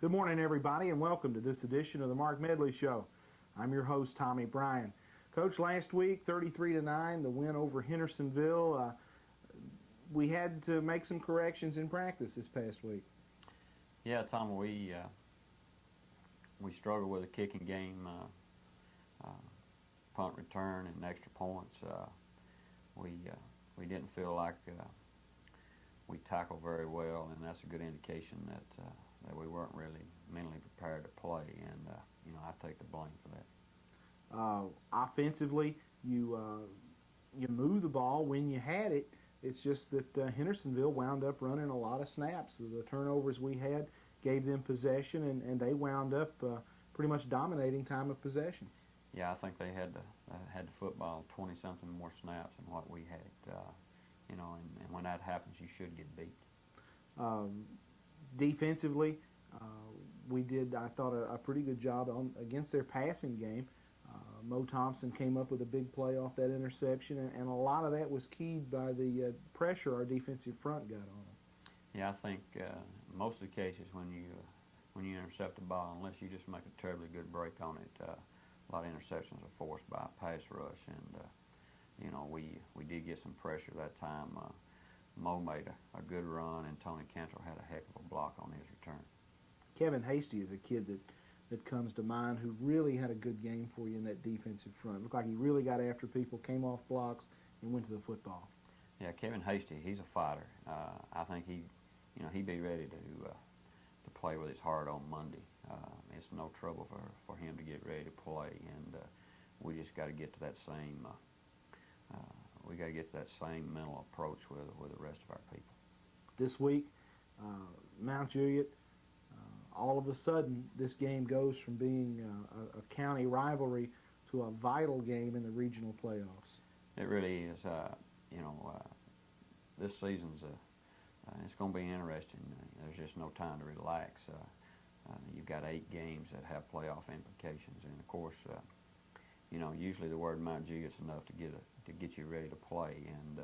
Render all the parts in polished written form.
Good morning, everybody, and welcome to this edition of the Mark Medley Show. I'm your host, Tommy Bryan. Coach, last week, 33-9, the win over Hendersonville. We had to make some corrections in practice this past week. Yeah, Tom, we struggled with the kicking game, punt return and extra points. We didn't feel like we tackled very well, and that's a good indication that we weren't really mentally prepared to play. And I take the blame for that. Offensively, you moved the ball when you had it. It's just that Hendersonville wound up running a lot of snaps. So the turnovers we had gave them possession, and they wound up pretty much dominating time of possession. Yeah, I think they had the football 20-something more snaps than what we had. And when that happens, you should get beat. Defensively, we did, I thought, a pretty good job against their passing game. Mo Thompson came up with a big play off that interception, and a lot of that was keyed by the pressure our defensive front got on them. Yeah, I think most of the cases when you intercept the ball, unless you just make a terribly good break on it, a lot of interceptions are forced by a pass rush, and we did get some pressure that time. Mo made a good run, and Tony Cantrell had a heck of a block on his return. Kevin Hasty is a kid that comes to mind who really had a good game for you in that defensive front. Looked like he really got after people, came off blocks, and went to the football. Yeah, Kevin Hasty, he's a fighter. I think he'd be ready to play with his heart on Monday. It's no trouble for him to get ready to play, and we just got to get to that same mental approach with the rest of our people. This week, Mount Juliet, all of a sudden, this game goes from being a county rivalry to a vital game in the regional playoffs. It really is. This season's it's going to be interesting. There's just no time to relax. You've got 8 games that have playoff implications, and of course, usually the word Mount Juliet's enough to get you ready to play, and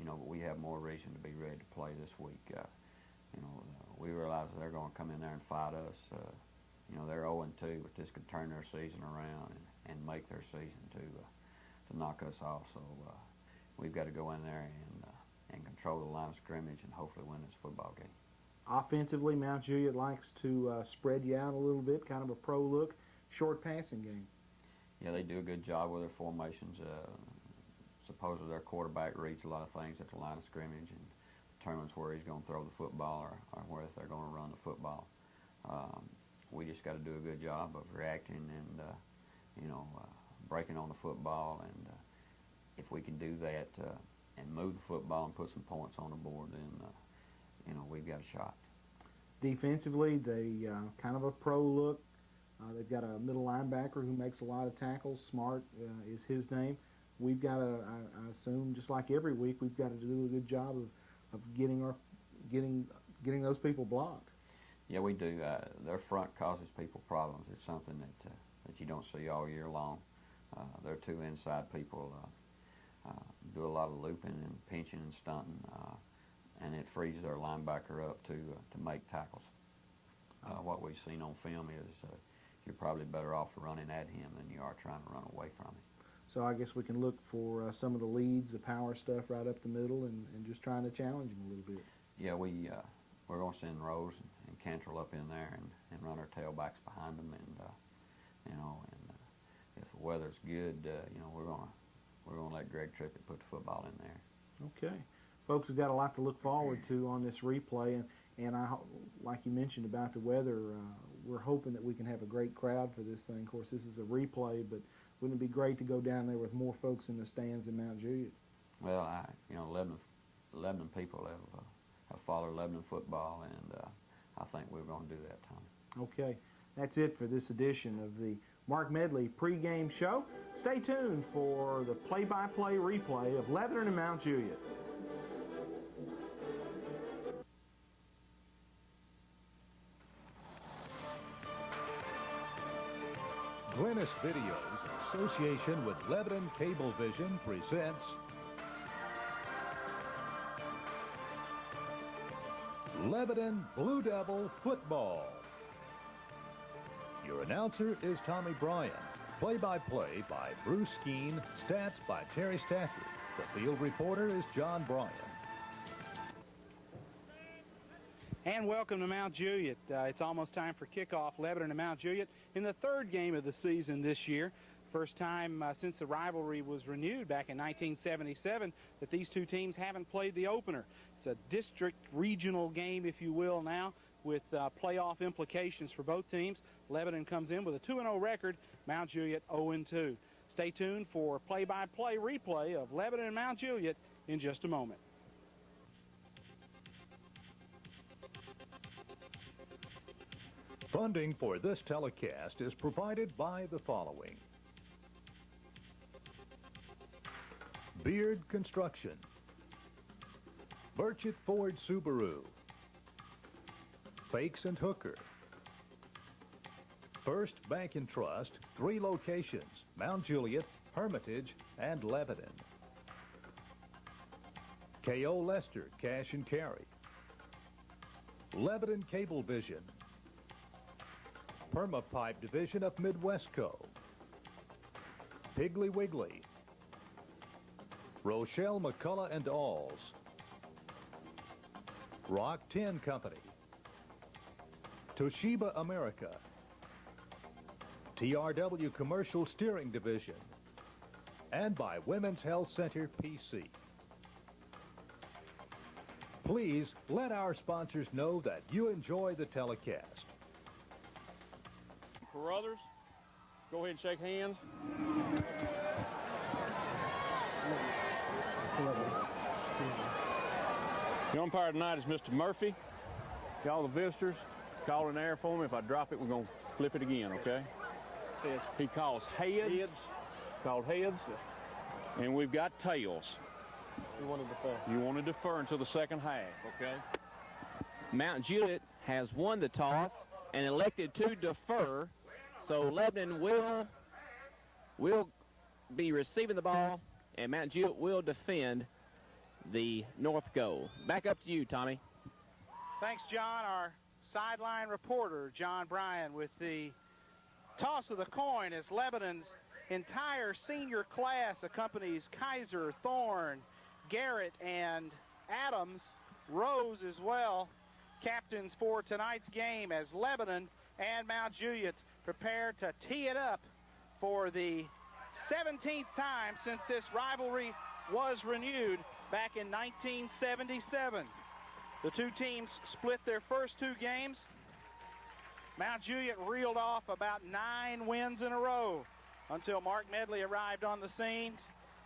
but we have more reason to be ready to play this week. We realize they're going to come in there and fight us. They're 0-2, but this could turn their season around and make their season to knock us off. So we've got to go in there and control the line of scrimmage and hopefully win this football game. Offensively, Mount Juliet likes to spread you out a little bit, kind of a pro look, short passing game. Yeah, they do a good job with their formations. Supposedly their quarterback reads a lot of things at the line of scrimmage and determines where he's going to throw the football or where they're going to run the football. We just got to do a good job of reacting and breaking on the football, and if we can do that and move the football and put some points on the board, then we've got a shot. Defensively, they kind of a pro look. They've got a middle linebacker who makes a lot of tackles. Smart is his name. We've got to, I assume, just like every week, we've got to do a good job of getting those people blocked. Yeah, we do. Their front causes people problems. It's something that you don't see all year long. Their 2 inside people do a lot of looping and pinching and stunting, and it frees their linebacker up to make tackles. What we've seen on film is you're probably better off running at him than you are trying to run away from him. So I guess we can look for some of the leads, the power stuff right up the middle, and just trying to challenge him a little bit. Yeah, we're going to send Rose and Cantrell up in there and run our tailbacks behind them, and if the weather's good, we're going to let Greg Trippett put the football in there. Okay, folks, we've got a lot to look forward to on this replay, and I, like you mentioned about the weather, we're hoping that we can have a great crowd for this thing. Of course, this is a replay, but wouldn't it be great to go down there with more folks in the stands in Mount Juliet? Well, Lebanon people have followed Lebanon football, and I think we're going to do that, Tom. Okay, that's it for this edition of the Mark Medley pregame show. Stay tuned for the play-by-play replay of Lebanon and Mount Juliet. Glennis Videos, in association with Lebanon Cablevision, presents Lebanon Blue Devil Football. Your announcer is Tommy Bryan. Play-by-play by Bruce Skeen. Stats by Terry Stafford. The field reporter is John Bryan. And welcome to Mount Juliet. It's almost time for kickoff. Lebanon and Mount Juliet in the third game of the season this year. First time since the rivalry was renewed back in 1977 that these two teams haven't played the opener. It's a district regional game, if you will, now with playoff implications for both teams. Lebanon comes in with a 2-0 record, Mount Juliet 0-2. Stay tuned for play-by-play replay of Lebanon and Mount Juliet in just a moment. Funding for this telecast is provided by the following. Beard Construction, Burchett Ford Subaru, Fakes and Hooker, First Bank and Trust, 3 locations, Mount Juliet, Hermitage, and Lebanon. K.O. Lester Cash and Carry, Lebanon Cablevision, Permapipe Division of Midwestco, Piggly Wiggly, Rochelle McCullough and Alls, Rock Tin Company, Toshiba America, TRW Commercial Steering Division, and by Women's Health Center PC. Please let our sponsors know that you enjoy the telecast. Carruthers, go ahead and shake hands. The umpire tonight is Mr. Murphy. All the visitors, call an air for me. If I drop it, we're going to flip it again, okay? Heads. He calls heads. Heads. Called heads. Yeah. And we've got tails. You want to defer. You want to defer until the second half, okay? Mount Juliet has won the toss and elected to defer. So Lebanon will be receiving the ball, and Mount Juliet will defend the north goal. Back up to you, Tommy. Thanks, John. Our sideline reporter, John Bryan, with the toss of the coin as Lebanon's entire senior class accompanies Kaiser, Thorne, Garrett, and Adams. Rose as well, captains for tonight's game as Lebanon and Mount Juliet prepare to tee it up for the 17th time since this rivalry was renewed back in 1977. The two teams split their first 2 games. Mount Juliet reeled off about 9 wins in a row until Mark Medley arrived on the scene.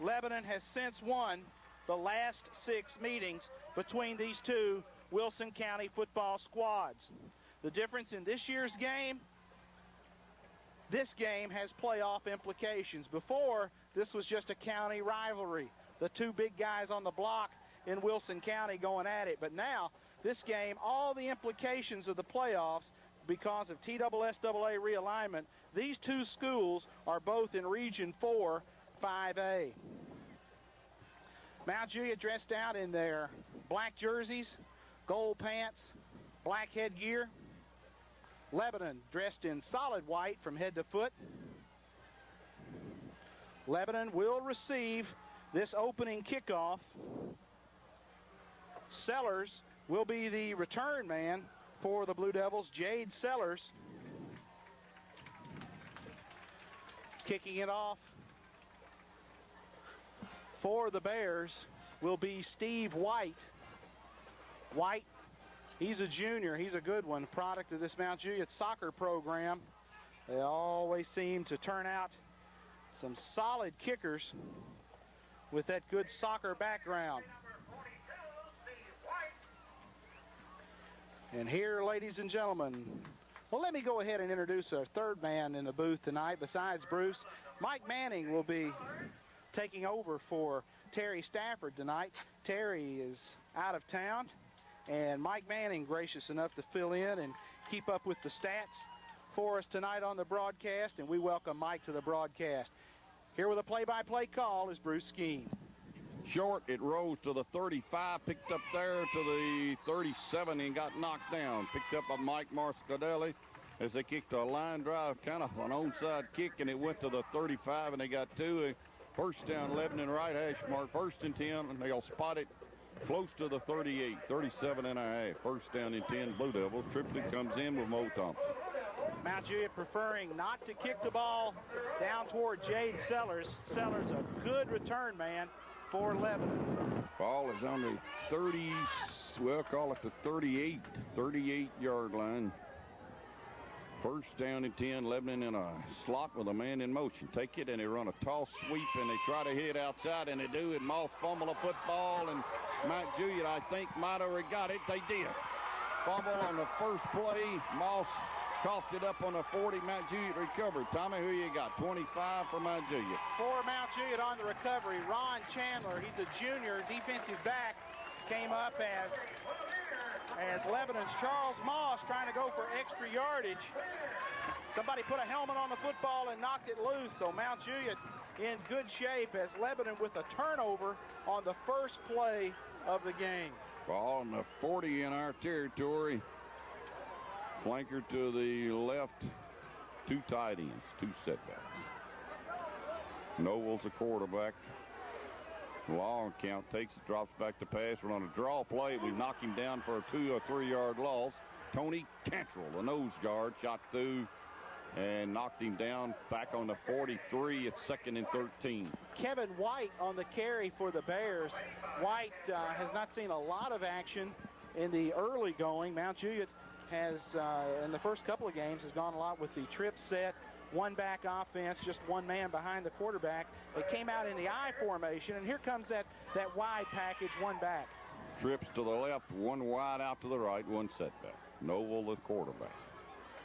Lebanon has since won the last 6 meetings between these two Wilson County football squads. The difference in this year's game, this game has playoff implications. Before, this was just a county rivalry. The two big guys on the block in Wilson County going at it. But now, this game, all the implications of the playoffs because of TSSAA realignment, these two schools are both in Region 4, 5A. Mount Juliet dressed out in their black jerseys, gold pants, black headgear. Lebanon dressed in solid white from head to foot. Lebanon will receive this opening kickoff. Sellers will be the return man for the Blue Devils, Jade Sellers. Kicking it off for the Bears will be Steve White. White, he's a junior. He's a good one, product of this Mount Juliet soccer program. They always seem to turn out some solid kickers with that good soccer background. And here, ladies and gentlemen, well, let me go ahead and introduce our third man in the booth tonight. Besides Bruce, Mike Manning will be taking over for Terry Stafford tonight. Terry is out of town, and Mike Manning gracious enough to fill in and keep up with the stats for us tonight on the broadcast, and we welcome Mike to the broadcast. Here with a play-by-play call is Bruce Skeen. Short, it rose to the 35, picked up there to the 37 and got knocked down. Picked up by Mike Marscadelli. as they kicked a line drive, kind of an onside kick, and it went to the 35, and they got two. First down, Lebanon right hash mark, 1st and 10, and they'll spot it close to the 38, 37 and a half. 1st down and 10, Blue Devils. Triplett comes in with Mo Thompson. Mount Juliet preferring not to kick the ball down toward Jade Sellers. Sellers, a good return man for Lebanon. Ball is on the 30, well, call it the 38-yard line. 1st down and 10, Lebanon in a slot with a man in motion. Take it, and they run a toss sweep, and they try to hit outside, and they do, and Moss fumble a football, and Mount Juliet, I think, might have got it. They did. Fumble on the first play. Moss coughed it up on the 40. Mount Juliet recovered. Tommy, who you got? 25 for Mount Juliet. For Mount Juliet on the recovery, Ron Chandler, he's a junior defensive back, came up as Lebanon's Charles Moss trying to go for extra yardage. Somebody put a helmet on the football and knocked it loose, so Mount Juliet in good shape as Lebanon with a turnover on the first play of the game. Ball on the 40 in our territory. Flanker to the left. 2 tight ends, 2 setbacks. Nobles the quarterback. Long count, takes it, drops back to pass. We're on a draw play. We knock him down for a 2 or 3 yard loss. Tony Cantrell, the nose guard, shot through and knocked him down back on the 43 at 2nd and 13. Kevin White on the carry for the Bears. White has not seen a lot of action in the early going. Mount Juliet has, in the first couple of games, has gone a lot with the trip set, 1-back offense, just 1 man behind the quarterback. They came out in the I formation, and here comes that wide package, 1 back. Trips to the left, 1 wide out to the right, 1 setback. Noble the quarterback.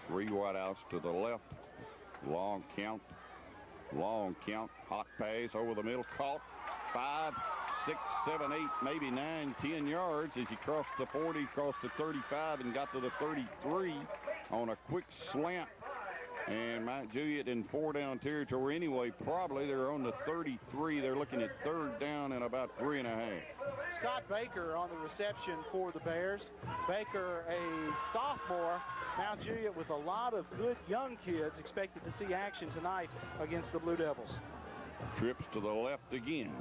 3 wide outs to the left. Long count. Hot pass over the middle, caught. 5, 6, 7, 8, maybe 9, 10 yards as he crossed the 40, crossed the 35, and got to the 33 on a quick slant. And Mount Juliet in 4-down territory anyway. Probably they're on the 33. They're looking at 3rd down and about 3.5. Scott Baker on the reception for the Bears. Baker, a sophomore. Mount Juliet with a lot of good young kids expected to see action tonight against the Blue Devils. Trips to the left again.